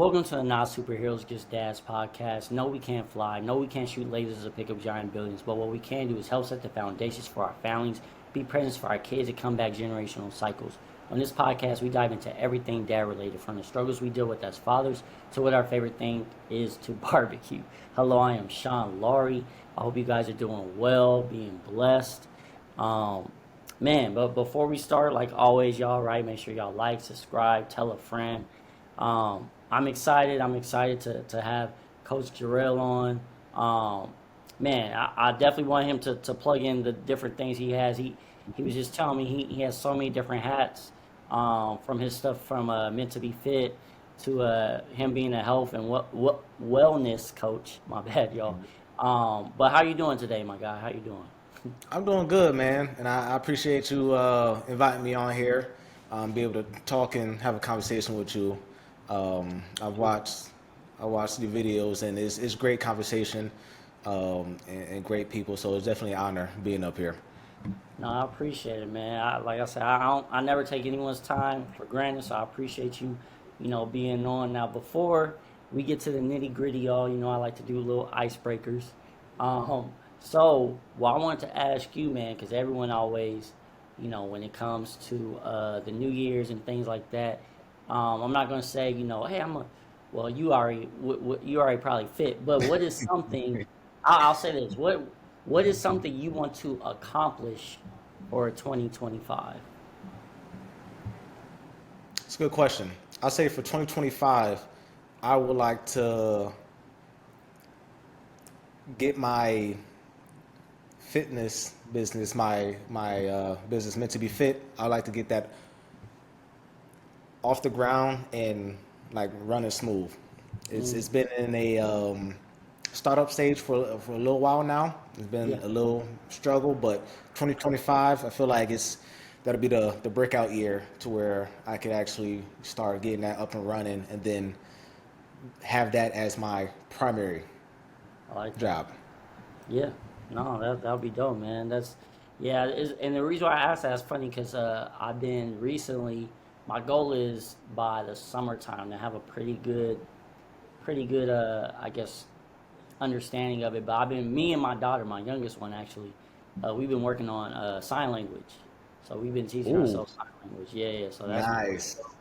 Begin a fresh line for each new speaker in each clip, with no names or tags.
Welcome to the Not Superheroes Just Dads podcast. No, we can't fly. No, we can't shoot lasers or pick up giant buildings. But what we can do is help set the foundations for our families, be presents for our kids, and combat generational cycles. On this podcast, we dive into everything dad related, from the struggles we deal with as fathers to what our favorite thing is to barbecue. Hello, I am Sean Laurie. I hope you guys are doing well, being blessed. Um, but before we start, like always, y'all, right? Make sure y'all like, subscribe, tell a friend. I'm excited. I'm excited to have Coach Jarell on. I definitely want him to plug in the different things he has. He was just telling me he has so many different hats, from his stuff from meant to be fit to him being a health and wellness coach. My bad, y'all. But how you doing today, my guy? How you doing?
I'm doing good, man, and I appreciate you inviting me on here. Be able to talk and have a conversation with you. I've watched the videos, and it's great conversation, and great people. So it's definitely an honor being up here.
No, I appreciate it, man. Like I said, I never take anyone's time for granted, so I appreciate you, being on. Now, before we get to the nitty gritty, y'all, I like to do little icebreakers. Um, I wanted to ask you, man, because everyone always, when it comes to the New Year's and things like that, I'm not gonna say, hey, well, you already probably fit, but what is something? I'll say this: what is something you want to accomplish for 2025?
It's a good question. I'll say for 2025, I would like to get my fitness business, my business meant to be fit. I'd like to get that off the ground and like running smooth. It's been in a startup stage for a little while now. It's been
Yeah.
a little struggle, but 2025, I feel like that'll be the breakout year to where I could actually start getting that up and running, and then have that as my primary
I like that.
job.
Yeah, no, that'll be dope, man. Yeah, and the reason why I asked that is funny because I've been recently. My goal is by the summertime to have a pretty good, I guess, understanding of it. But me and my daughter, my youngest one actually, we've been working on sign language. So we've been teaching
Ooh,
ourselves sign language. Yeah, yeah. So that's been pretty
nice.
dope.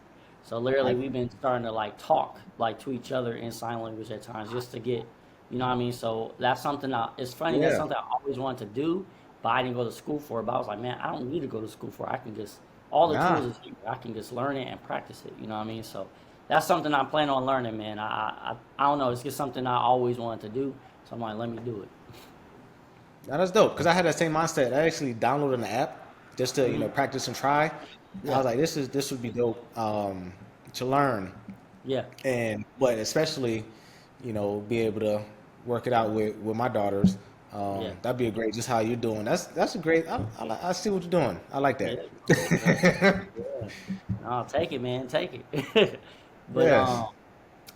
So literally,
I
we've been starting to like talk like to each other in sign language at times, just to get, you know what I mean. So that's something it's funny. That's
yeah.
something I always wanted to do, but I didn't go to school for it. But I was like, man, I don't need to go to school for it. I can just all the
Nah.
tools is here. I can just learn it and practice it. You know what I mean? So that's something I plan on learning, man. I don't know. It's just something I always wanted to do. So I'm like, let me do it.
Nah, that's dope. Because I had that same mindset. I actually downloaded an app just to
Hmm.
practice and try. I
Yeah,
was like, this would be dope, to learn,
yeah,
and but especially, be able to work it out with my daughters.
yeah,
That'd be a great, just how you're doing. That's a great. I see what you're doing. I like
yeah,
that.
yeah, yeah. No, take it, man. Take it. But
Yes.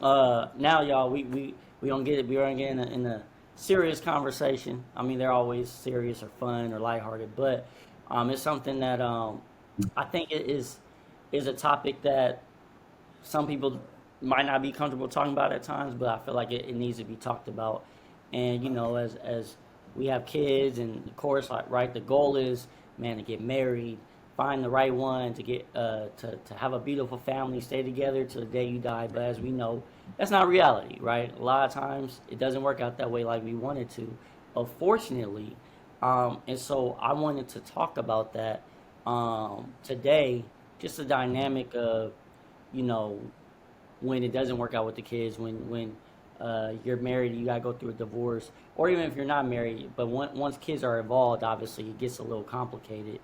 now y'all, we don't get it. We gonna get in a serious conversation. I mean, they're always serious or fun or lighthearted, but it's something that I think it is a topic that some people might not be comfortable talking about at times, but I feel like it needs to be talked about. And as we have kids, and of course, like right, the goal is, man, to get married, find the right one, to get to have a beautiful family, stay together till the day you die. But as we know, that's not reality, right? A lot of times it doesn't work out that way like we wanted to, unfortunately. And so I wanted to talk about that today, just the dynamic of, you know, when it doesn't work out with the kids, when you're married, you gotta go through a divorce, or even if you're not married, but once kids are involved, obviously it gets a little complicated.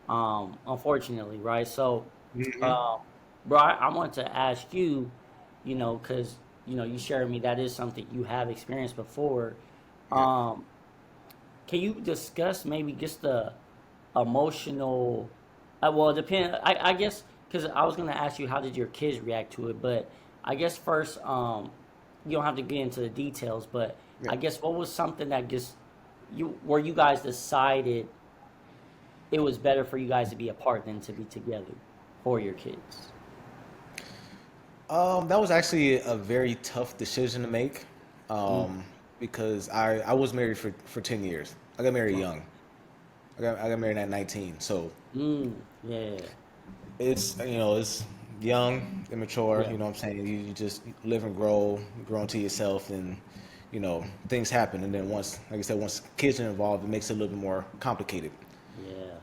Unfortunately, right? So,
Hmm.
uh, bro, I want to ask you, because you shared with me that is something you have experienced before.
Yeah.
Um, can you discuss maybe just the emotional? Well, it depend. I guess because I was gonna ask you how did your kids react to it, but I guess first, you don't have to get into the details, but
Yeah.
I guess what was something that just where you guys decided it was better for you guys to be apart than to be together for your kids?
That was actually a very tough decision to make,
Mm,
because I was married for 10 years. I got married
okay.
young. I got married at 19. So
Yeah.
it's young, immature.
Yeah.
You know what I'm saying? You just live and grow into yourself, and things happen. And then once, like I said, once kids are involved, it makes it a little bit more complicated.
Yeah.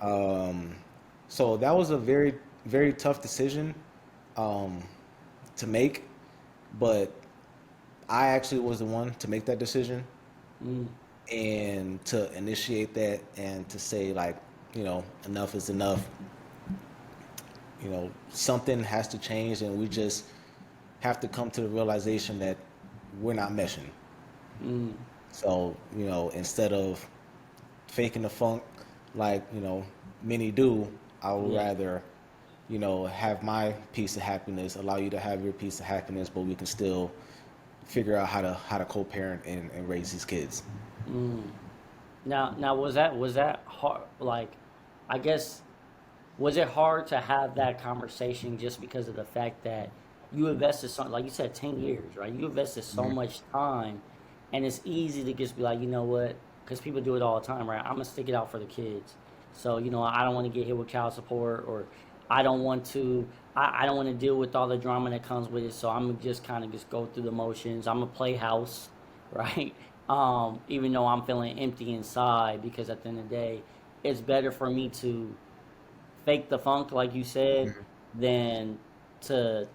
So that was a very, very tough decision to make, but I actually was the one to make that decision
Mm,
and to initiate that and to say, like, enough is enough. Something has to change, and we just have to come to the realization that we're not meshing.
mm,
So, instead of faking the funk like, many do, I would
yeah.
rather, have my piece of happiness, allow you to have your piece of happiness, but we can still figure out how to co-parent and raise these kids.
Mm. Now was that hard? Like, I guess was it hard to have that conversation just because of the fact that you invested so, like you said, 10 years, right? You invested so much time, and it's easy to just be like, you know what? Because people do it all the time, right? I'm gonna stick it out for the kids. So I don't want to get hit with child support, or I don't want to. I don't want to deal with all the drama that comes with it. So I'm gonna just kind of just go through the motions. I'm gonna play house, right? Even though I'm feeling empty inside, because at the end of the day, it's better for me to fake the funk, like you said, than to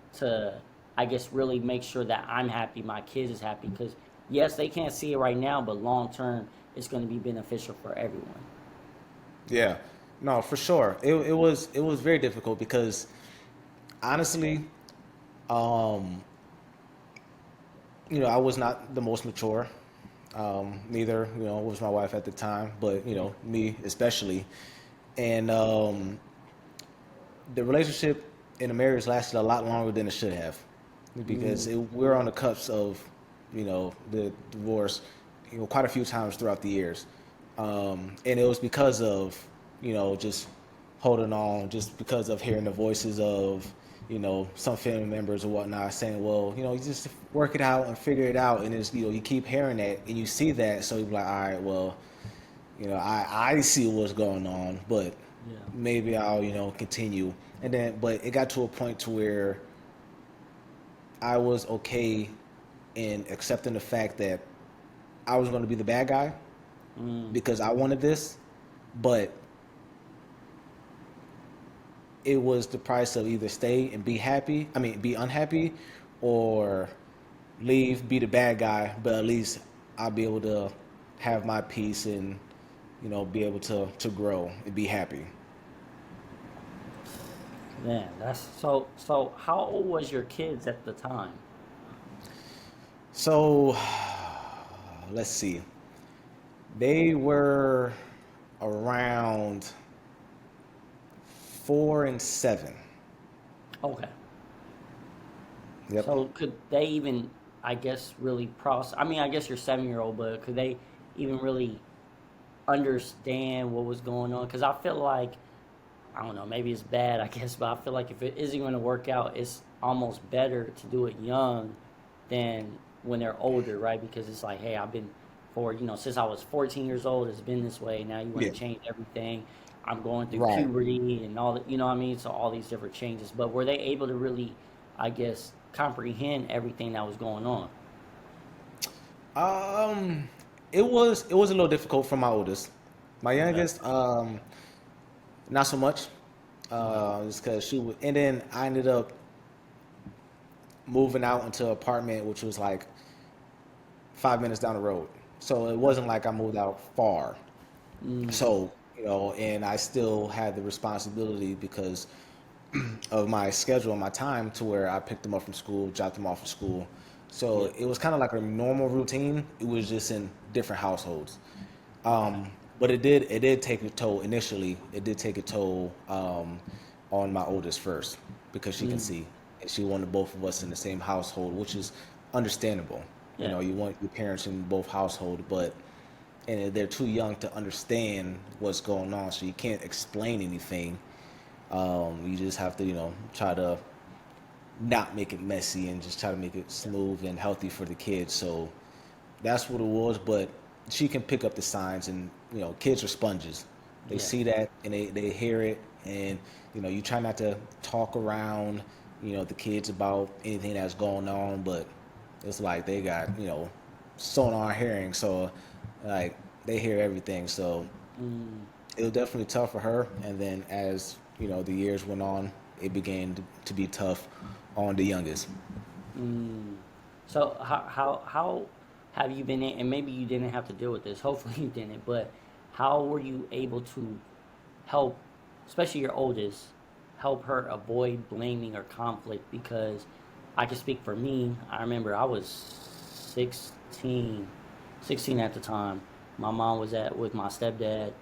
I guess really make sure that I'm happy, my kids is happy. Because yes, they can't see it right now, but long term, it's going to be beneficial for everyone.
Yeah, no, for sure. It was very difficult because honestly, um, I was not the most mature. Neither, was my wife at the time, but
Yeah.
me especially. And the relationship in the marriage lasted a lot longer than it should have, because
Mm,
we're on the cusp of, the divorce, quite a few times throughout the years, and it was because of, just holding on, just because of hearing the voices of, some family members or whatnot saying, well, you just work it out and figure it out, and it's, you keep hearing that and you see that, so you're like, all right, well, I see what's going on, but
yeah.
maybe I'll, continue. And then, but it got to a point to where I was okay in accepting the fact that I was going to be the bad guy
Mm,
because I wanted this, but it was the price of either stay and be happy, I mean, be unhappy, or leave, be the bad guy, but at least I'll be able to have my peace and, be able to grow and be happy.
man, that's so. How old was your kids at the time?
So, let's see. They were around 4 and 7.
Okay.
Yep.
So could they even, I guess, really process? I mean, I guess you're 7 year old, but could they even really understand what was going on? Because I feel like, I don't know, maybe it's bad, I guess, but I feel like if it isn't going to work out, it's almost better to do it young than when they're older, right? Because it's like, hey, I've been since I was 14 years old, it's been this way. Now you want
Yeah.
to change everything. I'm going through
Right.
puberty and all that, you know what I mean? So all these different changes. But were they able to really, I guess, comprehend everything that was going on?
Um, it was a little difficult for my oldest. My
Okay.
youngest, not so much.
Okay.
Just because she would, and then I ended up moving out into an apartment, which was like 5 minutes down the road. So it wasn't
Okay.
like I moved out far.
Mm,
So, and I still had the responsibility because of my schedule and my time to where I picked them up from school, dropped them off from school. So
yeah.
it was kind of like a normal routine. It was just in different households.
Okay.
But it did take a toll initially. It did take a toll on my oldest first because she can
Mm,
see, and she wanted both of us in the same household, which is understandable.
yeah.
You want your parents in both households, but and they're too young to understand what's going on, so you can't explain anything. You just have to, try to not make it messy and just try to make it smooth and healthy for the kids. So that's what it was. But she can pick up the signs, and kids are sponges. They
Yeah.
see that and they hear it, and you try not to talk around the kids about anything that's going on, but it's like they got sonar hearing, so like they hear everything. So
Mm,
it was definitely tough for her. And then as the years went on, it began to be tough on the youngest.
mm. So how have you been? And maybe you didn't have to deal with this. Hopefully you didn't. But how were you able to help, especially your oldest, help her avoid blaming or conflict? Because I can speak for me. I remember I was 16, 16 at the time. My mom was at with my stepdad,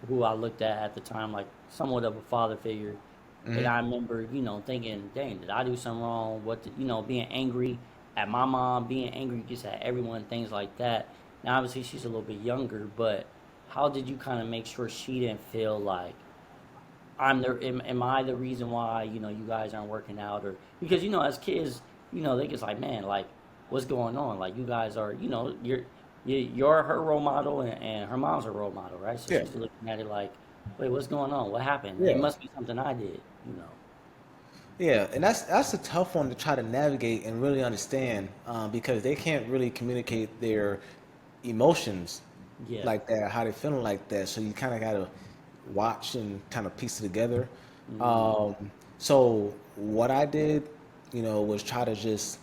who I looked at the time like somewhat of a father figure. And I remember, thinking, dang, did I do something wrong? Being angry at my mom, being angry just at everyone, things like that. Now, obviously, she's a little bit younger, but how did you kind of make sure she didn't feel like am I the reason why you guys aren't working out? Or because as kids, they just like, man, like what's going on? Like you guys are, you're her role model, and her mom's her role model, right? So
Yeah,
she's looking at it like, wait, what's going on? What happened? It
yeah,
must be something I did.
yeah. And that's a tough one to try to navigate and really understand, because they can't really communicate their emotions
Yeah.
like that, how they feeling like that. So you kind of gotta watch and kind of piece it together.
Mm,
Um, so what I did, was try to just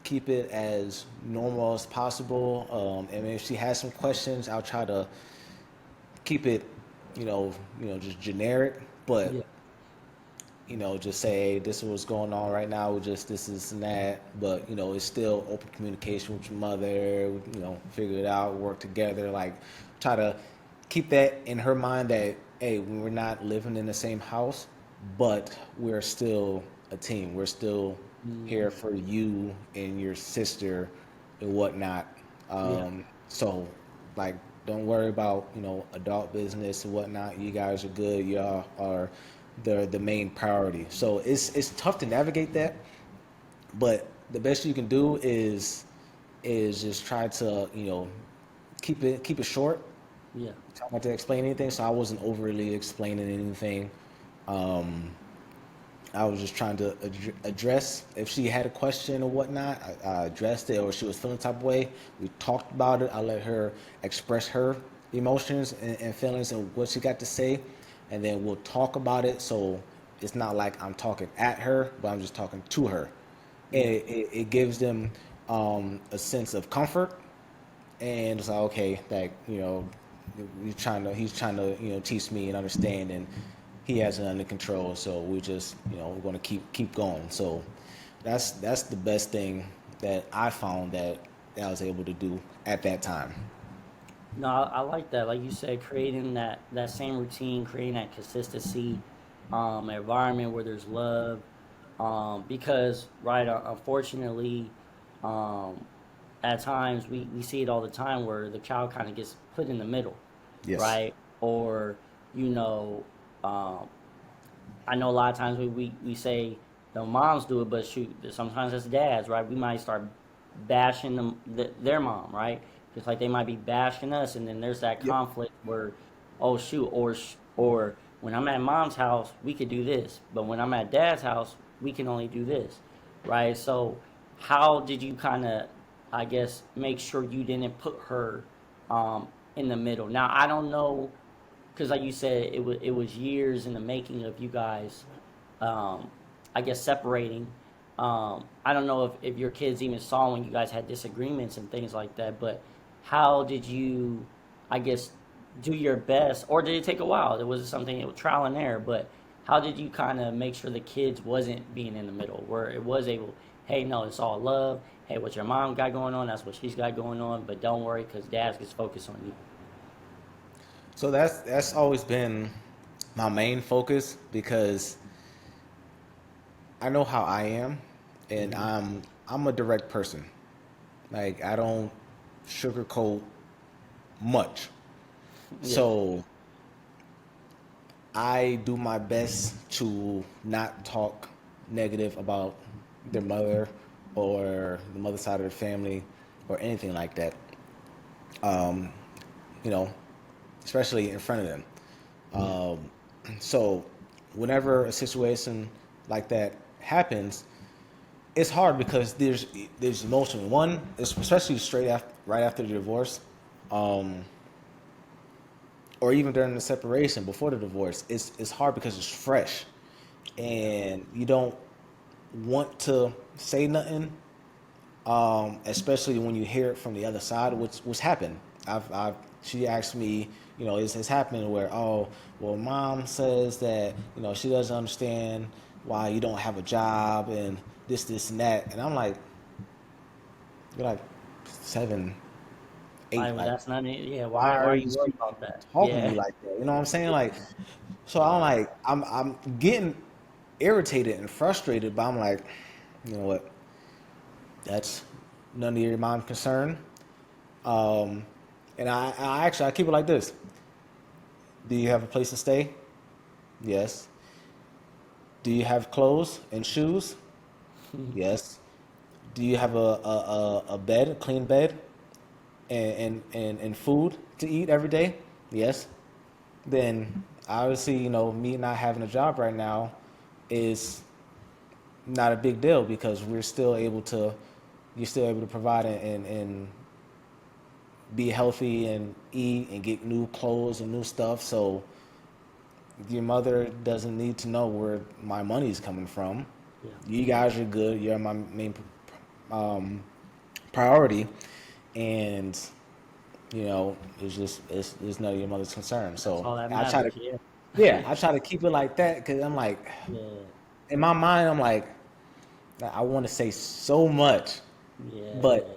keep it as normal as possible. And if she has some questions, I'll try to keep it, just generic, but
yeah.
just say, hey, this is what's going on right now. Just this is and that, but it's still open communication with your mother. Figure it out, work together. Like, try to keep that in her mind that hey, we're not living in the same house, but we're still a team. We're still here
Mm,
for you and your sister and whatnot.
yeah.
So, like, don't worry about adult business and whatnot. You guys are good. Y'all are the main priority. So it's tough to navigate that, but the best you can do is just try to keep it short.
Yeah.
Try not to explain anything. So I wasn't overly explaining anything. Um, I was just trying to address if she had a question or whatnot. I addressed it, or she was feeling type of way. We talked about it. I let her express her emotions and feelings and what she got to say, and then we'll talk about it. So it's not like I'm talking at her, but I'm just talking to her, and
Yeah.
it gives them a sense of comfort. And it's like, okay, like he's trying to teach me and understand, and he has it under control. So we just we're going to keep going. So that's the best thing that I found that I was able to do at that time.
No, I like that. Like you said, creating that same routine, creating that consistency, environment where there's love. Because right, unfortunately, um, at times we see it all the time where the child kind of gets put in the middle,
Yes.
right? Or you know, um, I know a lot of times we say the moms do it, but shoot, sometimes it's dads, right? We might start bashing their mom, right? Just like they might be bashing us, and then there's that
Yep.
conflict where, oh shoot, or when I'm at mom's house, we could do this, but when I'm at dad's house, we can only do this, right? So how did you kind of, I guess, make sure you didn't put her in the middle? Now I don't know because like you said, it was years in the making of you guys. Um, I guess separating. I don't know if your kids even saw when you guys had disagreements and things like that, but how did you, I guess, do your best, or did it take a while? It was something it was trial and error, but how did you kind of make sure the kids wasn't being in the middle, where it was able, hey, no, it's all love. Hey, what your mom got going on, that's what she's got going on, but don't worry, because dad's gets focused on you.
So that's always been my main focus, because I know how I am, and
Hmm.
I'm a direct person. Like, I don't sugarcoat much.
Yeah.
So I do my best to not talk negative about their mother or the mother side of the family or anything like that. Um, you know, especially in front of them.
Yeah.
So whenever a situation like that happens, it's hard because there's emotion. One, especially straight after, right after the divorce, um, or even during the separation before the divorce, it's hard because it's fresh,
Yeah.
and you don't want to say nothing, especially when you hear it from the other side. What's happened? She asked me, it's happening where, oh, well, mom says that she doesn't understand why you don't have a job and this and that, and I'm like, you're like 7, 8,
Like, well,
like,
that's not it. Yeah.
why
Why
are
are you
these
worried
people
about that?
talking to you
Yeah.
like that? You know what I'm saying? Like, so I'm
Yeah.
like, I'm getting irritated and frustrated, but I'm like, you know what? That's none of your mom's concern. Um, and I keep it like this. Do you have a place to stay? Yes. Do you have clothes and shoes? Yes. Do you have a bed, a clean bed, and food to eat every day? Yes. Then obviously, me not having a job right now is not a big deal because you're still able to provide and be healthy and eat and get new clothes and new stuff. So your mother doesn't need to know where my money's coming from.
Yeah.
You guys are good. You're my main um, priority, and it's none of your mother's concern.
That's
So
all that
I try to,
matters. Yeah.
yeah, I try to keep it like that because I'm like,
Yeah.
in my mind, I'm like, I want to say so much,
Yeah.
but
Yeah.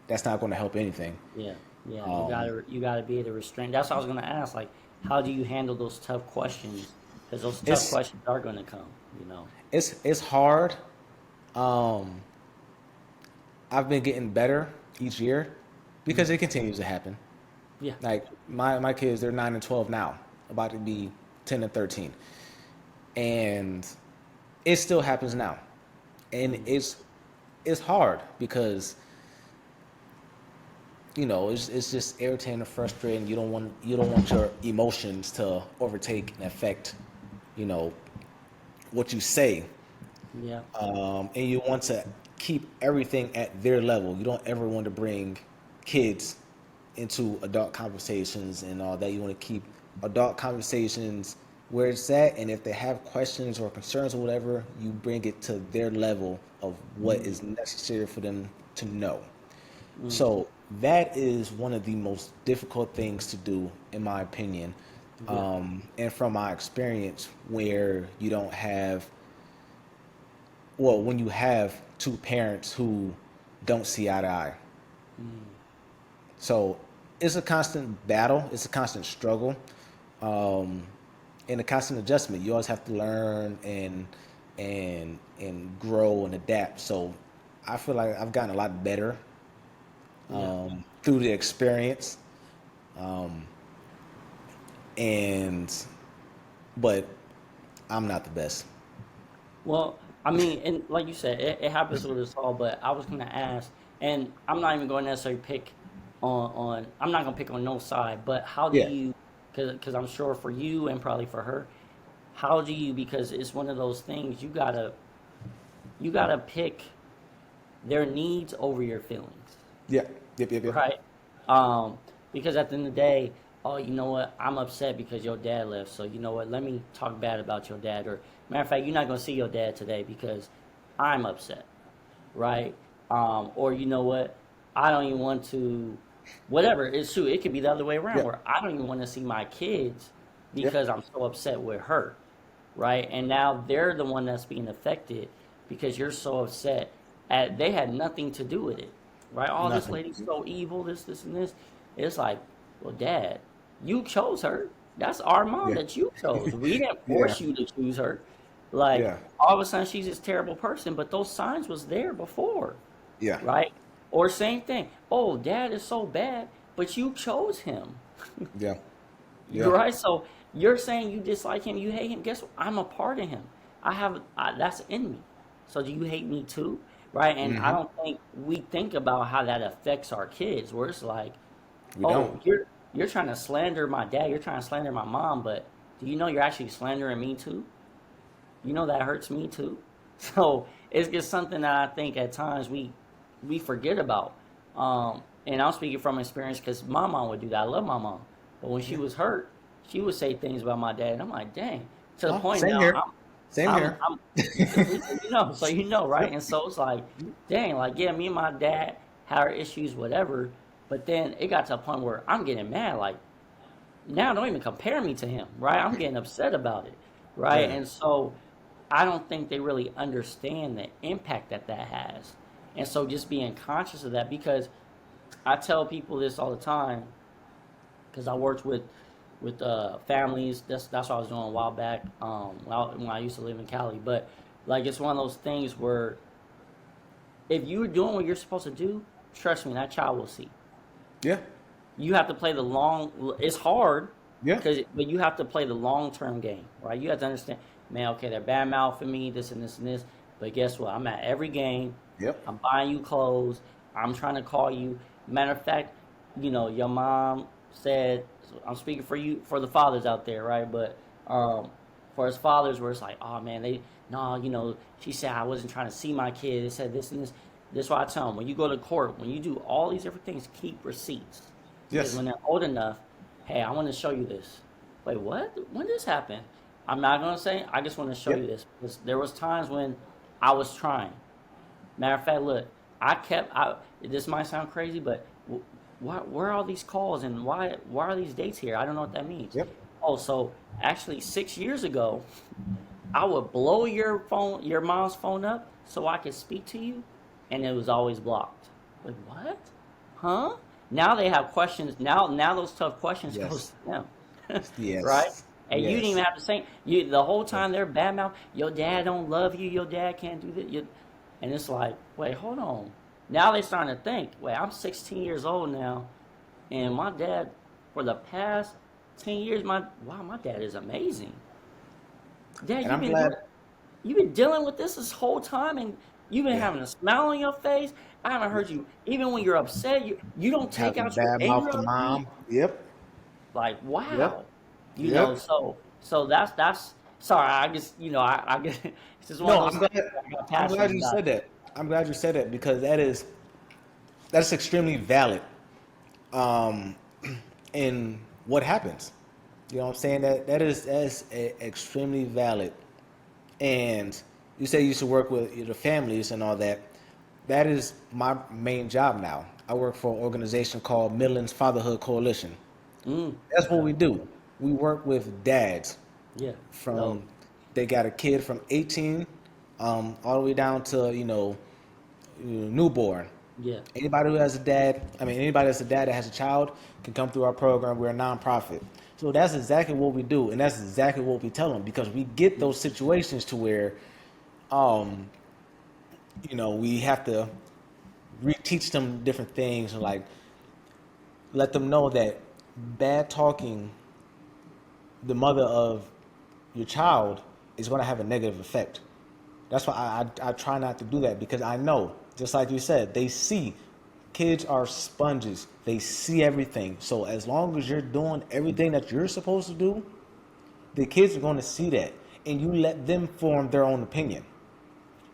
that's not going to help anything.
Yeah. Yeah.
Um,
You gotta be able to restrain. That's what I was gonna ask. Like, how do you handle those tough questions? Because those tough
it's
questions are gonna come. You know.
it's hard. Um, I've been getting better each year because
Mm.
it continues to happen.
Yeah.
Like my kids, they're 9 and 12 now, about to be 10 and 13, and it still happens now, and
Mm.
it's hard because it's just irritating and frustrating. You don't want your emotions to overtake and affect you know what you say,
Yeah.
and you want to keep everything at their level. You don't ever want to bring kids into adult conversations and all that. You want to keep adult conversations where it's at, and if they have questions or concerns or whatever, you bring it to their level of what
Mm.
is necessary for them to know.
Mm.
So that is one of the most difficult things to do, in my opinion,
Yeah.
and from my experience, where you don't have, well, when you have two parents who don't see eye to eye.
Mm.
So it's a constant battle. It's a constant struggle, um, and a constant adjustment. You always have to learn and grow and adapt. So I feel like I've gotten a lot better
Yeah.
through the experience, and but I'm not the best.
Well, I mean, and like you said, it happens with us all. But I was gonna ask, and I'm not even going to necessarily pick on. I'm not gonna pick on no side. But how do
Yeah,
you? Because I'm sure for you and probably for her, how do you? Because it's one of those things you gotta pick their needs over your feelings,
yeah, yep.
right? Um, because at the end of the day, oh, you know what? I'm upset because your dad left. So you know what? Let me talk bad about your dad. Or matter of fact, you're not gonna see your dad today because I'm upset, right? Or you know what? I don't even want to. Whatever it's true. It could be the other way around
Yeah,
where I don't even want to see my kids
yeah,
because I'm so upset with her, right? And now they're the one that's being affected because you're so upset. At they had nothing to do with it, right? Oh, this
nothing.
lady's so evil. This, and this. It's like, well, Dad, you chose her. That's our mom
Yeah,
that you chose. We didn't
yeah,
force you to choose her. Like
yeah,
all of a sudden, she's this terrible person, but those signs was there before,
yeah,
right? Or same thing. Oh, Dad is so bad, but you chose him.
yeah,
You're
yeah,
right. So you're saying you dislike him, you hate him. Guess what? I'm a part of him. that's in me. So do you hate me too? Right? And I
Hmm.
don't think we think about how that affects our kids. Where it's like,
We don't.
oh, you're trying to slander my dad, you're trying to slander my mom, but do you know you're actually slandering me too? You know that hurts me too. So it's just something that I think at times we forget about. And I'm speaking from experience because my mom would do that. I love my mom, but when she
Yeah.
was hurt, she would say things about my dad, and I'm like, dang. To the
Oh,
point
same
now,
here. Same here.
I'm you feel me? So you know, right?
Yep.
And so it's like, dang, like yeah, me and my dad had our issues, whatever. But then it got to a point where I'm getting mad, like now don't even compare me to him, right? I'm getting upset about it, right?
Yeah.
And so I don't think they really understand the impact that that has. And so just being conscious of that, because I tell people this all the time, because I worked with families. That's what I was doing a while back, when I used to live in Cali. But like it's one of those things where if you're doing what you're supposed to do, trust me, that child will see.
Yeah.
You have to play the long. It's hard,
Yeah.
but you have to play the long term game, right? You have to understand, man. Okay, they're bad mouthing me, this and this and this. But guess what? I'm at every game.
Yep.
I'm buying you clothes. I'm trying to call you. Matter of fact, your mom said, I'm speaking for you, for the fathers out there, right? But for his fathers, where it's like, oh man, no, she said I wasn't trying to see my kid. They said this and this. This is why I tell them, when you go to court, when you do all these different things, keep receipts. Because
Yes.
when they're old enough, hey, I want to show you this. Wait, what? When did this happen? I'm not gonna say. I just want to show
Yep.
you this because there was times when I was trying. Matter of fact, look, I kept. This might sound crazy, but where are all these calls and why are these dates here? I don't know what that means.
Yep.
Oh, so actually 6 years ago, I would blow your mom's phone up so I could speak to you, and it was always blocked. Like what? Huh? Now they have questions. Now those tough questions goes
Yes.
to them, right?
Yes.
And you didn't
Yes.
even have to say you the whole
Yep.
time they're bad mouth. Your dad don't love you. Your dad can't do this. And it's like, wait, hold on. Now they starting to think. Wait, I'm 16 years old now, and my dad, for the past 10 years, my dad is amazing. Dad,
And I'm glad.
you've been dealing with this whole time, and you've been
Yeah.
having a smile on your face. I haven't heard you, even when you're upset, you don't take
Having
out your
bad mouth
anger
to
on me.
mom. Yep.
Like,
Yep.
wow.
Yep.
So that's sorry, I just I guess it's just one
No,
of
I'm
those
glad.
things that I got
I'm glad
passionate
you
about.
said that. I'm glad you said that because that's extremely valid. Um, in what happens. You know what I'm saying? That's extremely valid. And you say you used to work with the families and all that. That is my main job now. I work for an organization called Midlands Fatherhood Coalition. That's what
Okay.
we do. We work with dads
Yeah.
from
Dope.
they got a kid from 18 all the way down to newborn.
Yeah.
Anybody who has a dad, I mean anybody that's a dad that has a child can come through our program. We're a nonprofit. So that's exactly what we do, and that's exactly what we tell them because we get those situations to where um, we have to reteach them different things and like let them know that bad talking the mother of your child is going to have a negative effect. That's why I try not to do that because I know, just like you said, they see. Kids are sponges. They see everything. So as long as you're doing everything that you're supposed to do, the kids are going to see that. And you let them form their own opinion.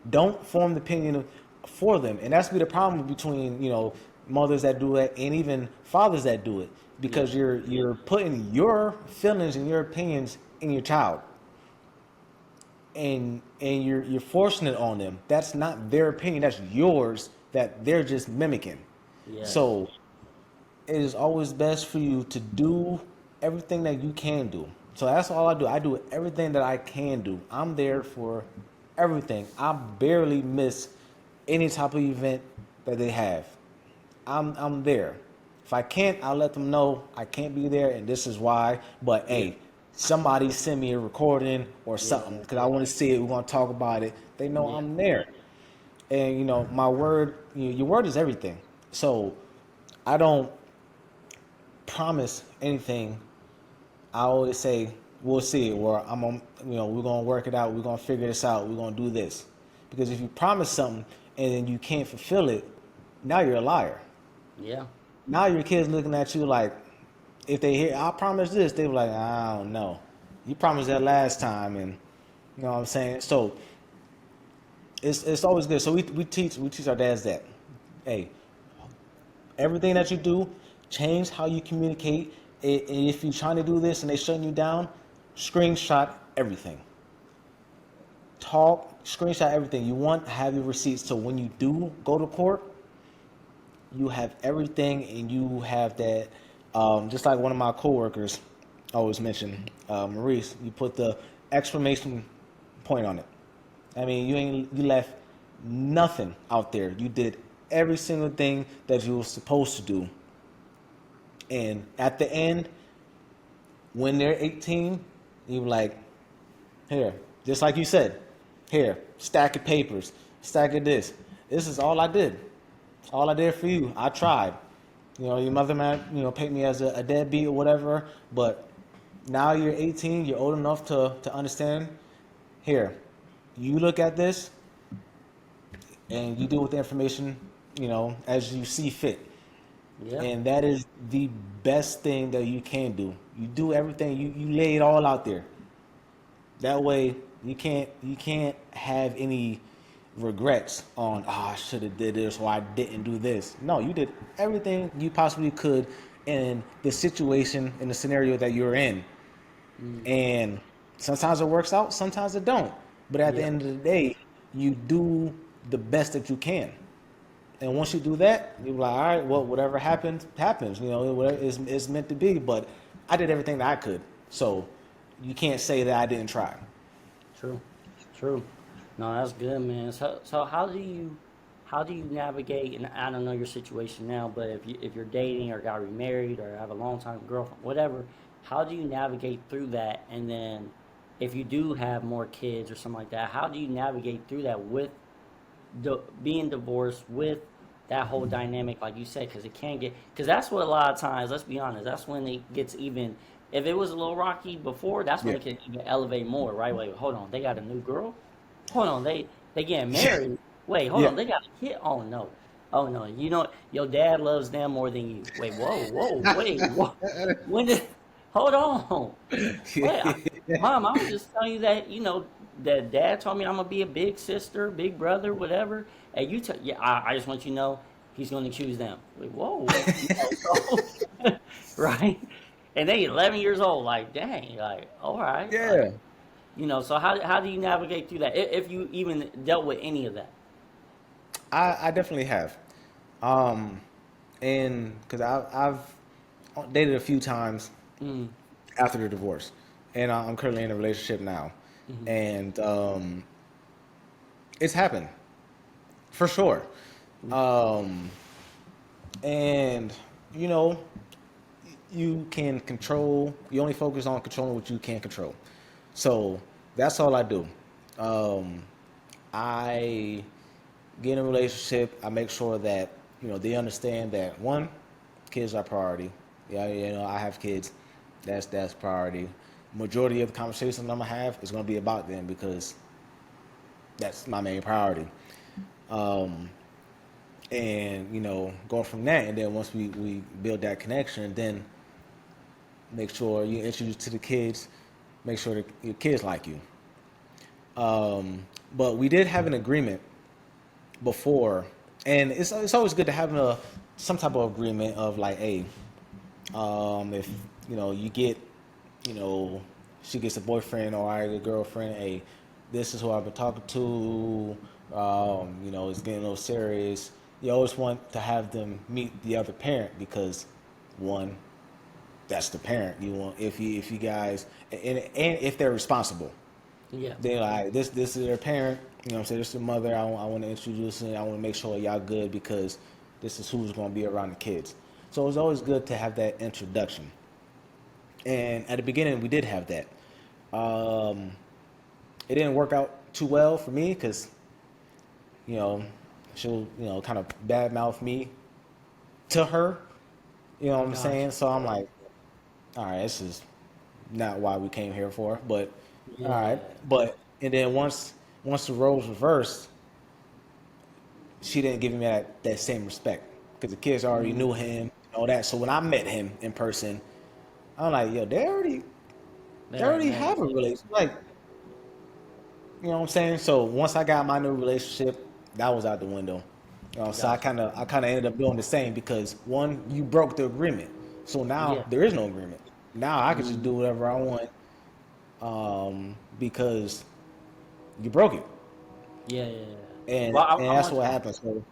Don't form the opinion for them. And that's be the problem between, mothers that do it and even fathers that do it.
Yeah.
Because you're putting your feelings and your opinions in your child and you're forcing it on them. That's not their opinion. That's yours that they're just mimicking.
Yes.
So it is always best for you to do everything that you can do. So that's all I do. I do everything that I can do. I'm there for everything. I barely miss any type of event that they have. I'm there. If I can't, I'll let them know I can't be there and this is why. But
Yeah.
hey, somebody send me a recording or
Yeah.
something because I want to see it. We want to talk about it. They know
Yeah.
I'm there. And my word, your word is everything. So I don't promise anything. I always say we'll see, or I'm on, we're gonna work it out, we're gonna figure this out, we're gonna do this. Because if you promise something and then you can't fulfill it, now you're a liar.
Yeah.
Now your kids looking at you like, if they hear I promise this, they were like, I don't know. You promised that last time, and you know what I'm saying. So it's always good. So we teach our dads that, hey, everything that you do, change how you communicate. And if you're trying to do this and they shutting you down, screenshot everything. Talk, screenshot everything. You want to have your receipts so when you do go to court, you have everything and you have that. Just like one of my coworkers always mentioned, Maurice, you put the exclamation point on it. I mean, you left nothing out there. You did every single thing that you were supposed to do. And at the end, when they're 18, you were like, here, just like you said, here, stack of papers, stack of this. This is all I did. All I did for you. I tried. Your mother might, paint me as a deadbeat or whatever, but now you're 18, you're old enough to understand. Here, you look at this and you deal with the information, as you see fit.
Yeah.
And that is the best thing that you can do. You do everything, you lay it all out there. That way you can't have any regrets on, I should have did this or I didn't do this. No, you did everything you possibly could in the situation, in the scenario that you're in.
Mm.
And sometimes it works out, sometimes it don't. But at the
Yeah.
end of the day, you do the best that you can. And once you do that, you're like, all right, well, whatever happens, happens. Whatever is meant to be. But I did everything that I could. So you can't say that I didn't try.
True. True. No, that's good, man. So how do you navigate? And I don't know your situation now, but if you're dating or got remarried or have a long time girlfriend, whatever, how do you navigate through that? And then if you do have more kids or something like that, how do you navigate through that with being divorced with that whole dynamic, like you said, because it can get, because that's what a lot of times, let's be honest, that's when it gets even. If it was a little rocky before, that's when
Yeah.
it can even elevate more, right? Wait, hold on, they got a new girl. Hold on, they getting married. Wait, hold
Yeah.
on, they got a kid. Oh no, oh no, your dad loves them more than you. Wait, whoa, whoa, wait, what? When did? Hold on. Wait, Mom, I was just telling you that that Dad told me I'm gonna be a big sister, big brother, whatever. And yeah, I just want you to know he's gonna choose them. Like, whoa, so right? And they 11 years old. Like, dang, like, all right, like,
Yeah.
So how do you navigate through that if you even dealt with any of that?
I definitely have. Um, and because I've dated a few times
Mm,
after the divorce, and I'm currently in a relationship now,
mm-hmm,
and it's happened for sure.
mm,
Um, and you know, you can control. You only focus on controlling what you can control. So that's all I do. Um, I get in a relationship. I make sure that they understand that one, kids are priority. Yeah, I have kids. That's priority. Majority of the conversations I'm gonna have is gonna be about them because that's my main priority. Um, and going from that, and then once we build that connection, then make sure you introduce to the kids. Make sure that your kids like you. But we did have an agreement before, and it's always good to have some type of agreement of like, hey, if you get, you know, she gets a boyfriend or I get a girlfriend, hey, this is who I've been talking to. It's getting a little serious. You always want to have them meet the other parent because, one, that's the parent you want. If you guys and if they're responsible,
yeah,
they're like this is their parent. I'm saying this is the mother. I want to introduce it. I want to make sure y'all good because this is who's going to be around the kids. So it's always good to have that introduction. And at the beginning, we did have that. Um, it didn't work out too well for me because you know she'll kind of badmouth me to her. You know what I'm
gotcha.
saying? So I'm like, all right, this is not why we came here for. But all right,
Yeah.
but and then once the roles reversed, she didn't give him that same respect because the kids already knew
Mm,
him and all that. So when I met him in person, I'm like, yo, they
man,
already
man.
have a relationship. Like, you know what I'm saying? So once I got my new relationship, that was out the window. So
Gotcha.
I kind of ended up doing the same because one, you broke the agreement, so now
Yeah.
there is no agreement. Now I can just
Mm,
do whatever I want because you broke it,
yeah, yeah, yeah.
and
Well,
and
I
that's
want
what
to.
happened. So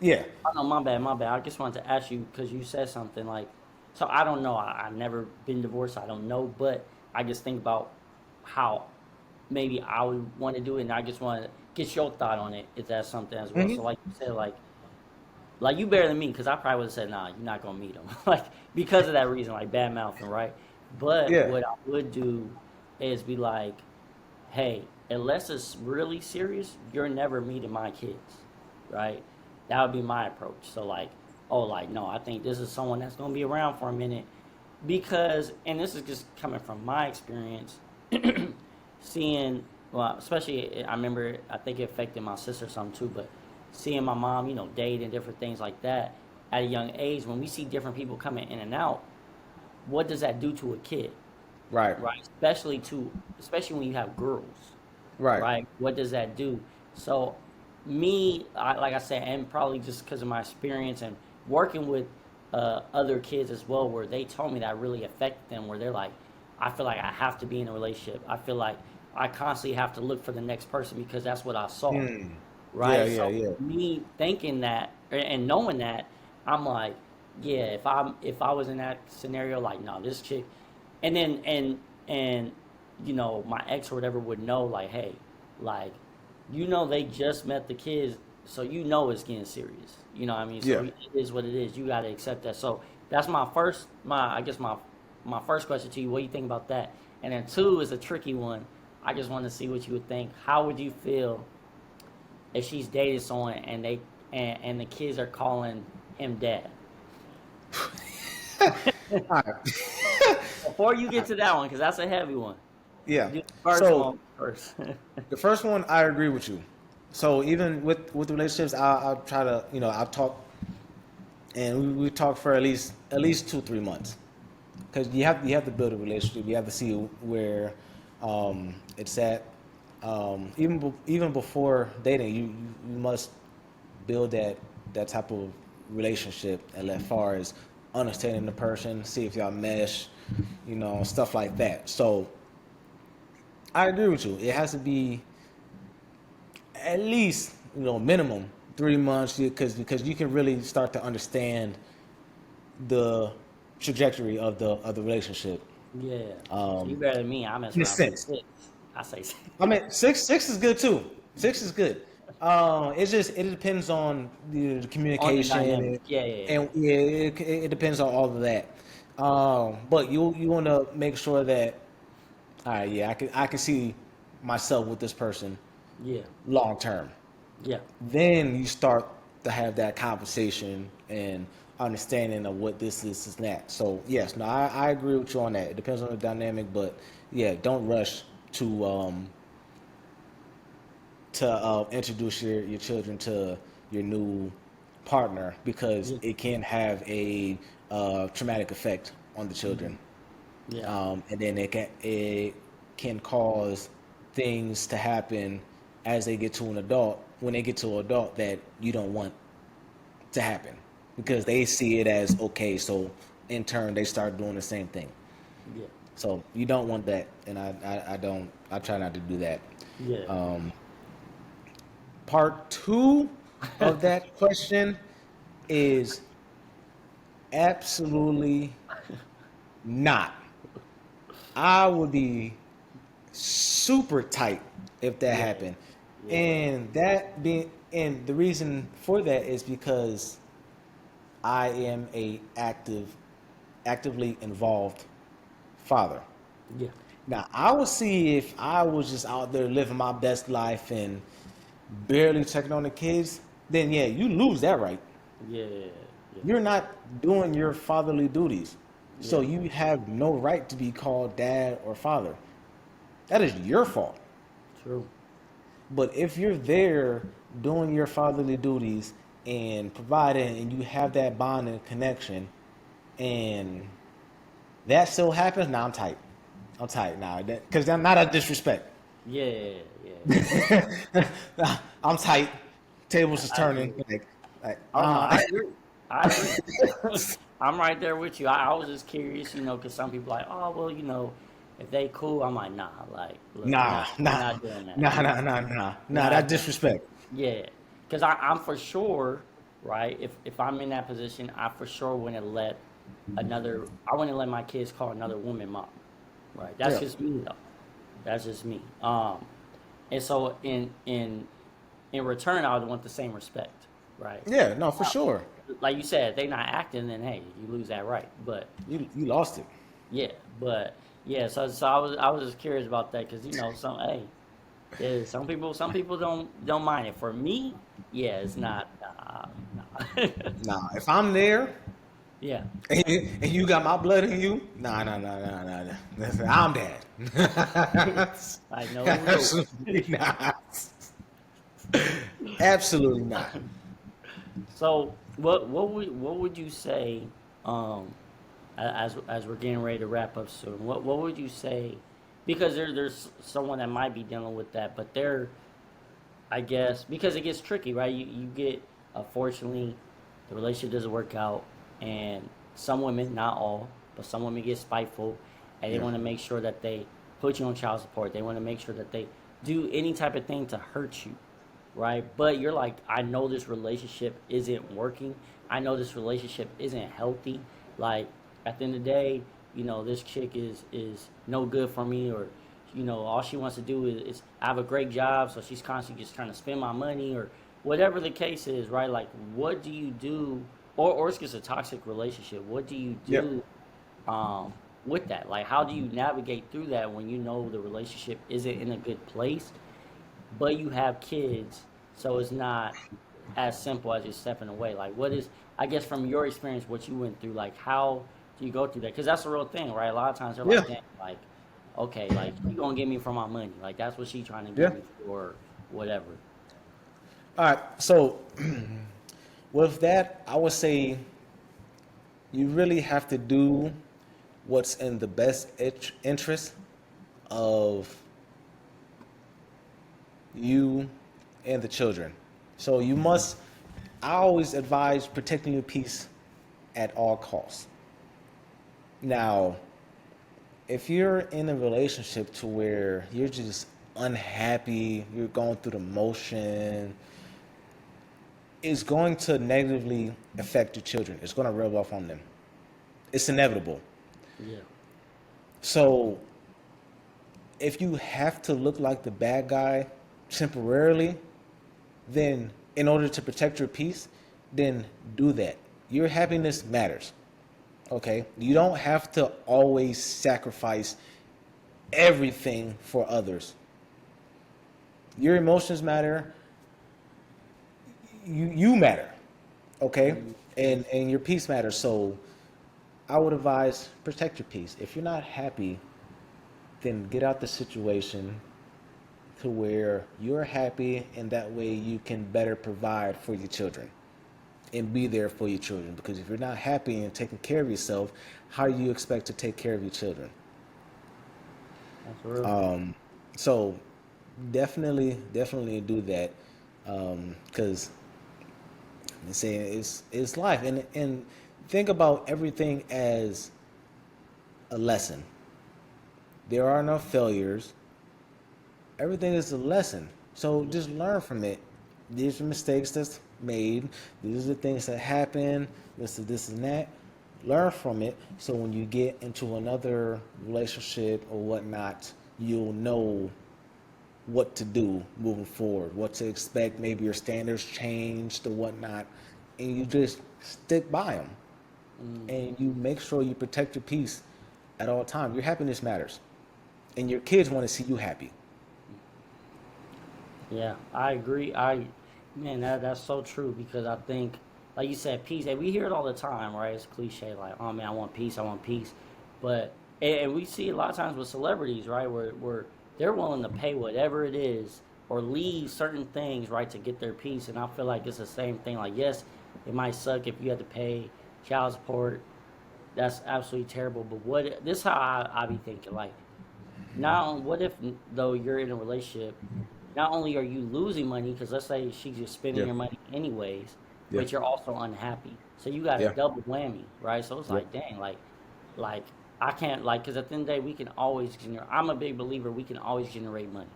yeah,
Oh no, my bad, my bad. I just wanted to ask you because you said something like, so I don't know. I've never been divorced. I don't know, but I just think about how maybe I would want to do it, and I just want to get your thought on it. If that's something as well.
hmm
So like you said, like you better than me because I probably would have said, nah, you're not gonna meet him, like because of that reason, like bad mouthing, right? But
yeah,
what I would do is be like, hey, unless it's really serious, you're never meeting my kids, right? That would be my approach. So like, oh, like no, I think this is someone that's gonna be around for a minute because, and this is just coming from my experience, seeing, well, especially I remember I think it affected my sister some too, but seeing my mom, date and different things like that at a young age, when we see different people coming in and out, what does that do to a kid?
right,
Right? Especially when you have girls,
right.
right? What does that do? So, me, like I said, and probably just because of my experience and working with other kids as well, where they told me that really affected them, where they're like, I feel like I have to be in a relationship. I feel like I constantly have to look for the next person because that's what I saw,
Hmm. Yeah,
right?
yeah,
So
yeah.
me thinking that and knowing that, I'm like, yeah, if I was in that scenario, like, no, this chick, and then and my ex or whatever would know, like, hey, like, they just met the kids, so it's getting serious. You know what I mean? So
Yeah.
it is what it is. You got to accept that. So that's my I guess my first question to you. What do you think about that? And then two is a tricky one. I just want to see what you would think. How would you feel if she's dated someone and and the kids are calling him dad?
All right.
Before you get to that one, because that's a heavy one.
Yeah.
Do the first
So
one first.
the first one, I agree with you. So even with the relationships, I'll try to, I'll talk, and we talk for at least 2 3 months, because you have to build a relationship. You have to see where it's at. Even before dating, you must build that type of relationship, and as far as understanding the person, see if y'all mesh, stuff like that. So I agree with you. It has to be at least minimum 3 months, because you can really start to understand the trajectory of the relationship.
Yeah. So you
Um,
better than me. I mess
in a
around for
sense,
6. I say 6.
I mean six is good too. Six is good. It depends on the
On the
communication
dynamic. Yeah, yeah, yeah.
and yeah, it depends on all of that. But you want to make sure that, all right, yeah, I can see myself with this person
Yeah.
long term.
Yeah.
Then you start to have that conversation and understanding of what this is that. So yes, no, I agree with you on that. It depends on the dynamic, but yeah, don't rush to introduce your children to your new partner, because
Yeah.
it can have a traumatic effect on the
Mhm.
children,
Yeah.
and then it can cause things to happen as they get to an adult, when they get to an adult, that you don't want to happen, because they see it as okay. So in turn, they start doing the same thing.
Yeah.
So you don't want that, and I don't. I try not to do that.
Yeah.
Part two of that question is absolutely not. I would be super tight if that
Yeah.
happened,
Yeah.
and the reason for that is because I am actively involved father.
Yeah.
Now, I would see if I was just out there living my best life and barely checking on the kids, then yeah, you lose that right.
Yeah. Yeah.
You're not doing your fatherly duties. So
Yeah.
you have no right to be called dad or father. That is your fault.
True.
But if you're there doing your fatherly duties and providing, and you have that bond and connection, and that still happens, now I'm tight. I'm tight now, because I'm not a disrespect.
Yeah. Yeah.
I'm tight. Tables is
I
turning.
agree.
Like,
Oh no, I agree. I agree. I'm right there with you. I was just curious, because some people like, oh well, if they cool, I'm like, nah. Like, look,
nah,
we're
nah,
not doing that.
nah, nah, nah, nah,
We're
nah. That
not doing.
disrespect.
Yeah, because I'm for sure, right? If I'm in that position, I for sure wouldn't let I wouldn't let my kids call another woman mom, right? That's
Yeah,
just me though. That's just me. And so in return, I would want the same respect, right?
yeah, no, for sure.
Like you said, if they not acting, then hey, you lose that right. But
You lost it.
yeah, but yeah, so I was just curious about that because some hey, yeah, some people don't mind it. For me, yeah, it's not nah.
Nah, if I'm there
Yeah,
and you got my blood in you, nah, nah, nah, nah, nah, nah. Listen, I'm dead.
I know.
Absolutely not. Absolutely not.
So what would you say um as we're getting ready to wrap up soon? What would you say? Because there's someone that might be dealing with that, but they're I guess because it gets tricky, right? You get unfortunately the relationship doesn't work out, and some women, not all, but some women get spiteful, and they
Yeah.
want to make sure that they put you on child support. They want to make sure that they do any type of thing to hurt you, right? But you're like, I know this relationship isn't working. I know this relationship isn't healthy. Like at the end of the day, this chick is no good for me, or all she wants to do is I have a great job, so she's constantly just trying to spend my money, or whatever the case is, right? Like, what do you do, or it's just a toxic relationship? What do you
Yep.
do um, with that? Like, how do you navigate through that when you know the relationship isn't in a good place, but you have kids, so it's not as simple as just stepping away. Like, what is, I guess, from your experience, what you went through, like, how do you go through that? Because that's the real thing, right? A lot of times they're
Yeah.
like, damn, like, okay, like, she gonna get me for my money. Like, that's what she trying to get
Yeah.
me for, whatever.
All right. So with that, I would say you really have to do what's in the best interest of you and the children. So you must, I always advise protecting your peace at all costs. Now, if you're in a relationship to where you're just unhappy, you're going through the motion, it's going to negatively affect your children. It's going to rub off on them. It's inevitable.
Yeah.
So if you have to look like the bad guy temporarily, then in order to protect your peace, then do that. Your happiness matters. Okay? You don't have to always sacrifice everything for others. Your emotions matter. You matter. Okay? And your peace matters. So I would advise protect your peace. If you're not happy, then get out the situation to where you're happy, and that way you can better provide for your children and be there for your children. Because if you're not happy and taking care of yourself, how do you expect to take care of your children?
That's real.
So definitely do that, because I'm saying it's life, and think about everything as a lesson. There are no failures. Everything is a lesson. So just learn from it. These are mistakes that's made. These are the things that happen. This and that. Learn from it. So when you get into another relationship or whatnot, you'll know what to do moving forward, what to expect. Maybe your standards changed or whatnot, and you just stick by them.
Mm.
And you make sure you protect your peace at all times. Your happiness matters, and your kids want to see you happy.
Yeah, I agree. Man, that's so true because I think like you said, peace. And we hear it all the time, right? It's cliche, like, oh man, I want peace. But and we see a lot of times with celebrities, right, where they're willing to pay whatever it is or leave certain things, right, to get their peace. And I feel like it's the same thing. Like, yes, it might suck if you have to pay child support. That's absolutely terrible. But what this is how I be thinking, like, now what if though you're in a relationship, not only are you losing money because let's say she's just spending
Yeah.
your money anyways,
Yeah.
but you're also unhappy, so you got a
Yeah.
double whammy, right? So it's
Yep.
like, dang, like I can't, like, because at the end of the day we can always generate. I'm a big believer we can always generate money,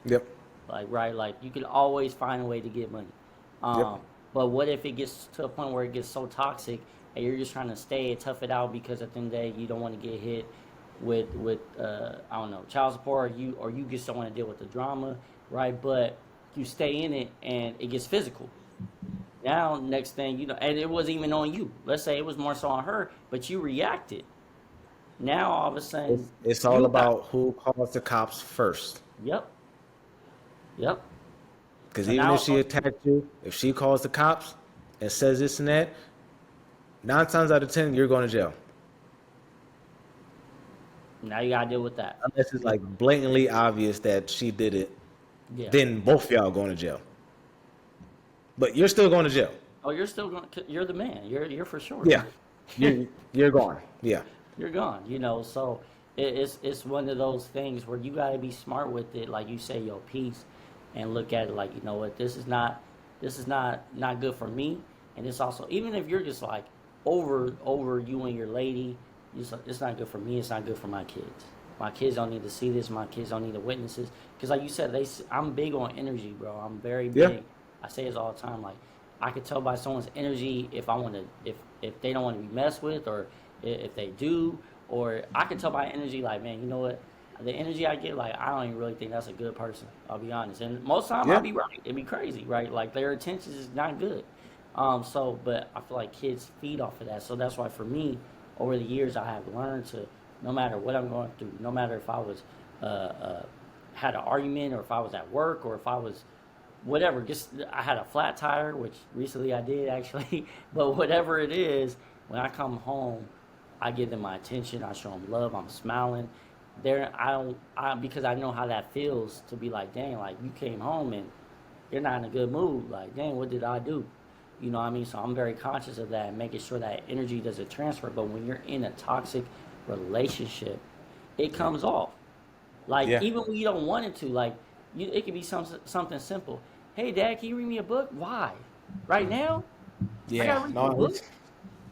Yep.
like, right, like you can always find a way to get money.
Yep.
But what if it gets to a point where it gets so toxic and you're just trying to stay and tough it out because at the end of the day you don't want to get hit with I don't know, child support, or you just don't want to deal with the drama, right? But you stay in it and it gets physical. Now next thing you know, and it wasn't even on you. Let's say it was more so on her, but you reacted. Now all of a sudden
It's all
you got,
about who calls the cops first.
yep, yep.
Because
So
even
now
if
it's
she
on,
attacked you, if she calls the cops and says this and that, 9 times out of 10, you're going to jail.
now you gotta deal with that.
Unless it's like blatantly obvious that she did it,
Yeah.
then both of y'all going to jail. But you're still going to jail.
Oh, you're still going. You're the man. You're for sure.
Yeah. You're gone. Yeah.
You're gone. So it's one of those things where you got to be smart with it, like you say, your piece, and look at it like, you know what, this is not good for me, and it's also, even if you're just like over you and your lady, it's not good for me. It's not good for my kids. My kids don't need to see this. My kids don't need to witness this. Because like you said, I'm big on energy, bro. I'm very
Yeah.
big. I say this all the time. Like, I could tell by someone's energy if I want to, if they don't want to be messed with, or if they do, or I can tell by energy, like, man, you know what? The energy I get, like, I don't even really think that's a good person. I'll be honest, and most of the time I'll
Yeah.
be right. It'd be crazy, right? Like their intentions is not good. But I feel like kids feed off of that. So that's why for me, over the years, I have learned to, no matter what I'm going through, no matter if I was had an argument, or if I was at work, or if I was whatever, just I had a flat tire, which recently I did actually, but whatever it is, when I come home, I give them my attention, I show them love, I'm smiling. There, I don't, because I know how that feels to be like, dang, like you came home and you're not in a good mood. Like, dang, what did I do? You know what I mean? So I'm very conscious of that and making sure that energy doesn't transfer. But when you're in a toxic relationship, it comes off. Like,
Yeah.
even when you don't want it to, like, it could be something simple. Hey, Dad, can you read me a book? Why? Right now? I
Yeah.
gotta read you a
No,
book.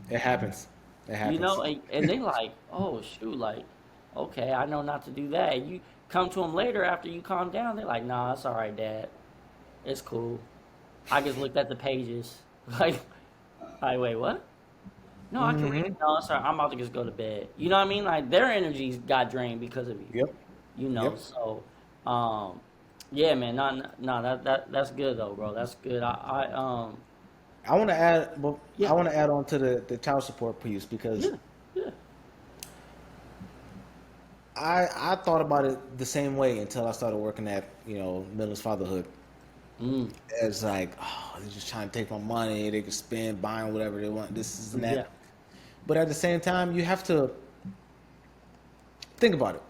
it happens. It happens.
And they like, oh shoot, like, okay, I know not to do that. And you come to them later after you calm down, they're like, nah, it's all right, Dad. It's cool. I just looked at the pages. Like, wait, what? No, I can read.
Hmm.
No, sorry, I'm about to just go to bed. You know what I mean? Like their energies got drained because of you.
Yep. Yep.
So, um, yeah, man, no, that's good though, bro. That's good.
I want to add. Well,
Yeah,
I want to add on to the child support piece because
yeah, yeah.
I thought about it the same way until I started working at Miller's Fatherhood.
Mm,
It's like, oh, they're just trying to take my money. They can spend buying whatever they want. This is and
yeah,
that. But at the same time, you have to think about it.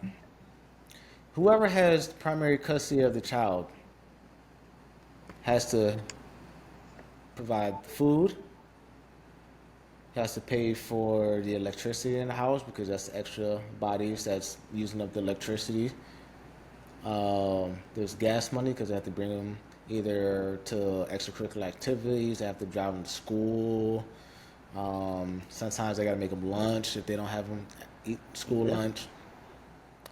Whoever has primary custody of the child has to provide food, has to pay for the electricity in the house because that's extra bodies that's using up the electricity. There's gas money because they have to bring them either to extracurricular activities, they have to drive them to school. Sometimes they got to make them lunch if they don't have them eat school
yeah,
lunch.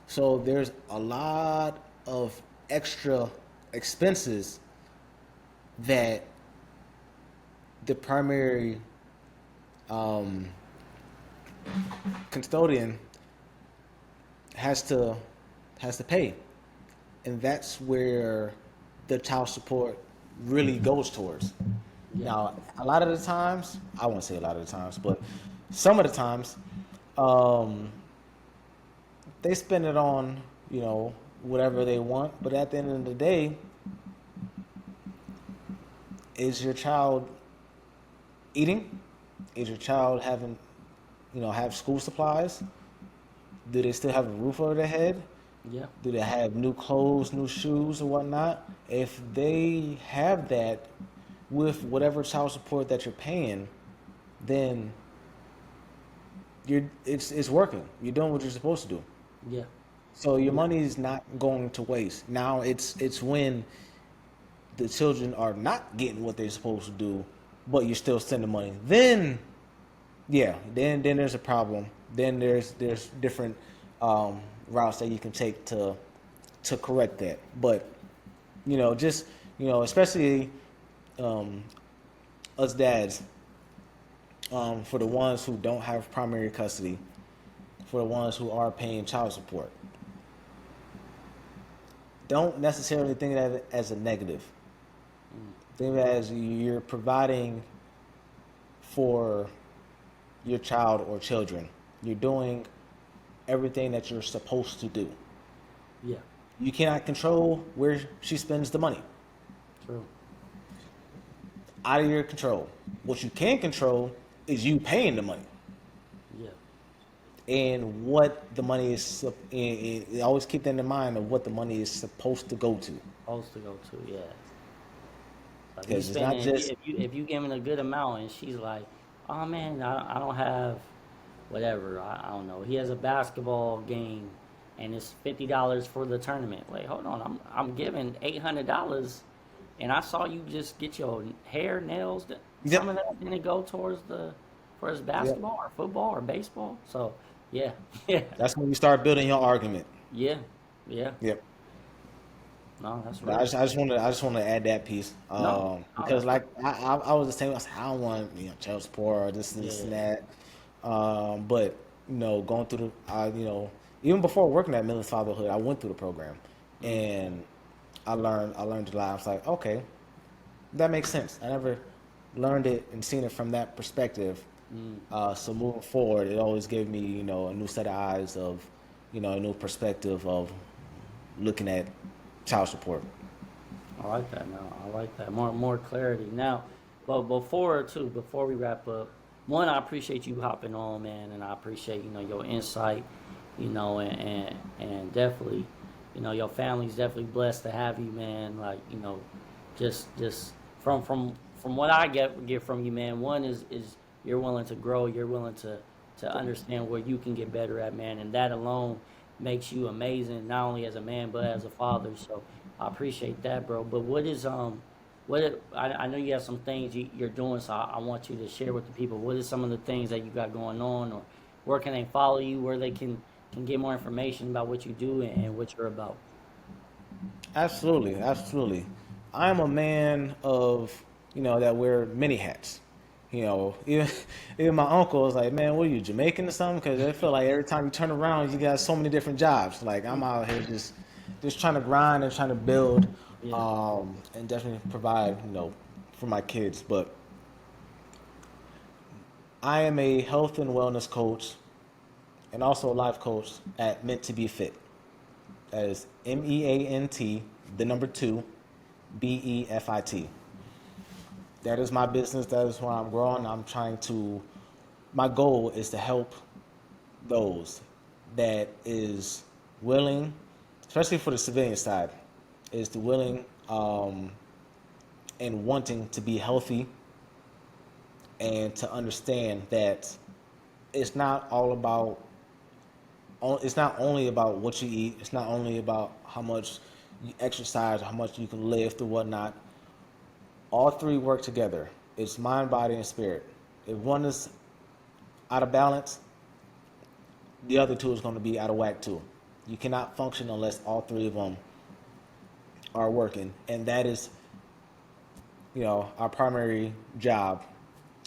So there's a lot of extra expenses that the primary um, custodian has to pay, and that's where the child support really goes towards.
yeah,
Now, a lot of the times, I won't say a lot of the times, but some of the times, um, they spend it on whatever they want. But at the end of the day, is your child Eating? Is your child having, have school supplies? Do they still have a roof over their head?
Yeah.
Do they have new clothes, new shoes, or whatnot? If they have that with whatever child support that you're paying, then it's working. You're doing what you're supposed to do.
Yeah.
So your
Yeah.
money is not going to waste. Now it's when the children are not getting what they're supposed to do, but you're still sending money. Then yeah, then there's a problem. Then there's different routes that you can take to correct that. But just especially um, us dads, for the ones who don't have primary custody, for the ones who are paying child support, don't necessarily think of it as a negative. Think of it as you're providing for your child or children. You're doing everything that you're supposed to do.
Yeah.
You cannot control where she spends the money.
True.
Out of your control. What you can control is you paying the money
Yeah.
and what the money is. And always keep that in mind of what the money is supposed to go to,
Supposed to go to, yeah. Like you
because it's not
spending, if you
just.
if you if you giving a good amount, and she's like, oh man, I don't have whatever. I don't know. He has a basketball game, and it's $50 for the tournament. Wait, hold on. I'm giving $800, and I saw you just get your hair, nails. Some of
Yep.
that didn't go towards the for his
Yep.
basketball or football or baseball. So yeah, yeah,
That's when you start building your argument.
yeah, yeah.
Yep.
No, that's
But
real.
I just want to add that piece,
No, no,
because
that's real.
like I was the same. I was like, I don't want child support or
Yeah,
this and
yeah,
that. But going through even before working at Millen's Fatherhood, I went through the program,
yeah. Mm,
and I learned a lot. I was like, okay, that makes sense. I never learned it and seen it from that perspective.
mm.
So moving forward, it always gave me a new set of eyes of a new perspective of looking at child support.
I like that now. I like that. More clarity. Now, but before we wrap up, one, I appreciate you hopping on, man, and I appreciate, your insight, and definitely, your family's definitely blessed to have you, man. Like, just from what I get from you, man, one is you're willing to grow, you're willing to understand where you can get better at, man, and that alone makes you amazing, not only as a man but as a father. So I appreciate that, bro. But I know you have some things you're doing, so I want you to share with the people. What is some of the things that you got going on, or where can they follow you, where they can get more information about what you do and what you're about?
Absolutely, absolutely. I'm a man of, that wear many hats. Even, even my uncle was like, "Man, what are you, Jamaican or something?" Because I feel like every time you turn around, you got so many different jobs. Like I'm out here just trying to grind and trying to build,
Yeah.
and definitely provide, for my kids. But I am a health and wellness coach and also a life coach at Meant to Be Fit. That is MEANT, the number two, BEFIT. That is my business. That is where I'm growing. My goal is to help those that is willing, especially for the civilian side, is the willing and wanting to be healthy and to understand that it's not all about, it's not only about what you eat. It's not only about how much you exercise, how much you can lift or whatnot. All three work together. It's mind, body, and spirit. If one is out of balance, the other two is going to be out of whack too. You cannot function unless all three of them are working, and that is, our primary job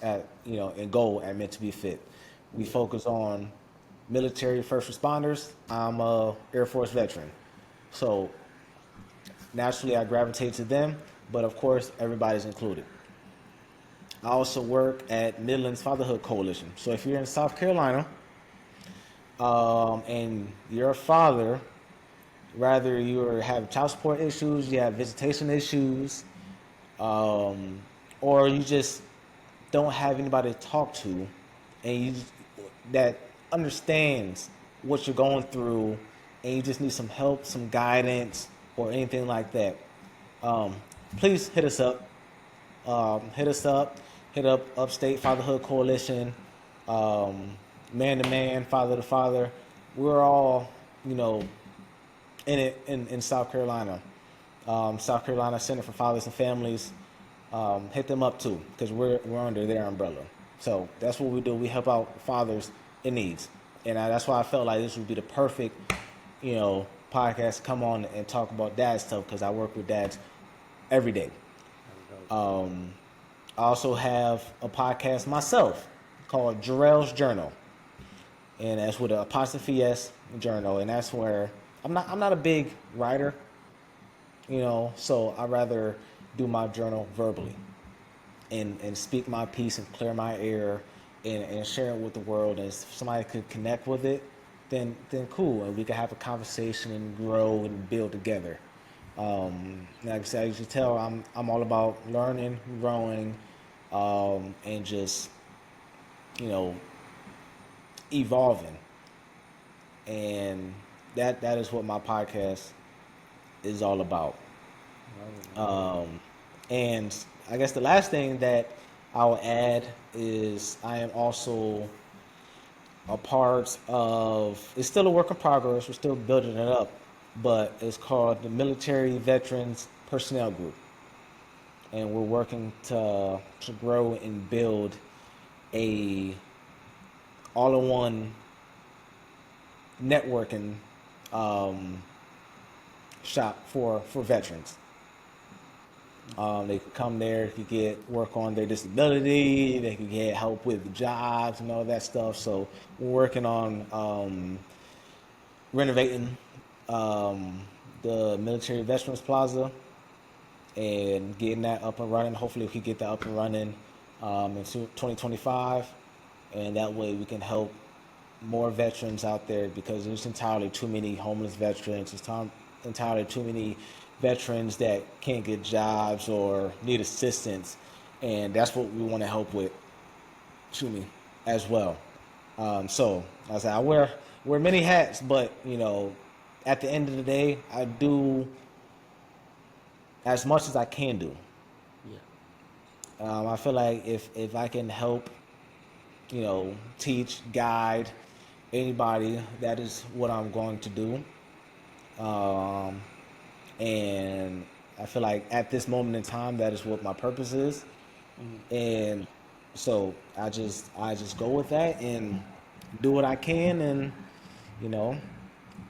at and goal at Meant to Be Fit. We
Yeah.
focus on military first responders. I'm a Air Force veteran, so naturally I gravitate to them, but of course everybody's included. I also work at Midlands Fatherhood Coalition. So if you're in South Carolina, and you're a father, rather you have child support issues, you have visitation issues, or you just don't have anybody to talk to, and you that understands what you're going through, and you just need some help, some guidance, or anything like that, um, please hit us up. Hit us up. Hit up Upstate Fatherhood Coalition, Man to Man, Father to Father. We're all, you know, in it in South Carolina. South Carolina Center for Fathers and Families. Hit them up too, because we're under their umbrella. So that's what we do. We help out fathers in needs, and that's why I felt like this would be the perfect, podcast to come on and talk about dad stuff, because I work with dads every day. Um, I also have a podcast myself called Jarell's Journal, and that's with an apostrophe S journal, and that's where I'm not a big writer, so I rather do my journal verbally and speak my piece and clear my air and share it with the world. And if somebody could connect with it, then cool, and we could have a conversation and grow and build together. Like I said, as you tell, I'm all about learning, growing, and just you know evolving, and that is what my podcast is all about. And I guess the last thing that I'll add is I am also a part of. It's still a work in progress. We're still building it up, but it's called the Military Veterans Personnel Group, and we're working to grow and build a all-in-one networking um, shop for veterans. They could come there, could get work on their disability, they could get help with jobs and all that stuff. So we're working on renovating the Military Veterans Plaza and getting that up and running. Hopefully we can get that up and running in 2025, and that way we can help more veterans out there, because there's entirely too many homeless veterans. There's entirely too many veterans that can't get jobs or need assistance, and that's what we want to help with, as well. So I said I wear many hats, but at the end of the day, I do as much as I can do.
Yeah.
I feel like if I can help, teach, guide anybody, that is what I'm going to do. Um, and I feel like at this moment in time, that is what my purpose is,
Mhm.
and so I just go with that and do what I can, and you know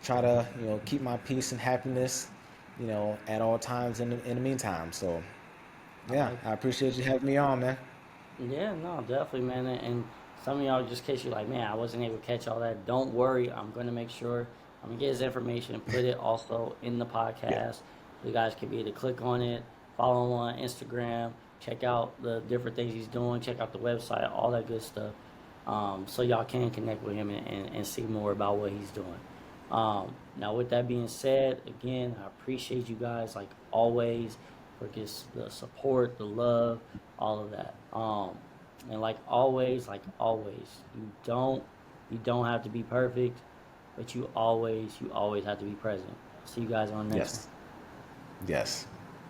try to keep my peace and happiness, at all times in the meantime. So
I
yeah,
like
I appreciate you having me on, man.
Yeah, no, definitely, man. And some of y'all, just in case you're like, man, I wasn't able to catch all that. Don't worry. I'm going to make sure I'm going to get his information and put it also in the
Yeah.
podcast. So you guys can be able to click on it, follow him on Instagram, check out the different things he's doing, check out the website, all that good stuff. So y'all can connect with him and see more about what he's doing. Now, with that being said, again, I appreciate you guys like always for just the support, the love, all of that. And like always, you don't have to be perfect, but you always have to be present. See you guys on the next one.
Yes. Yes.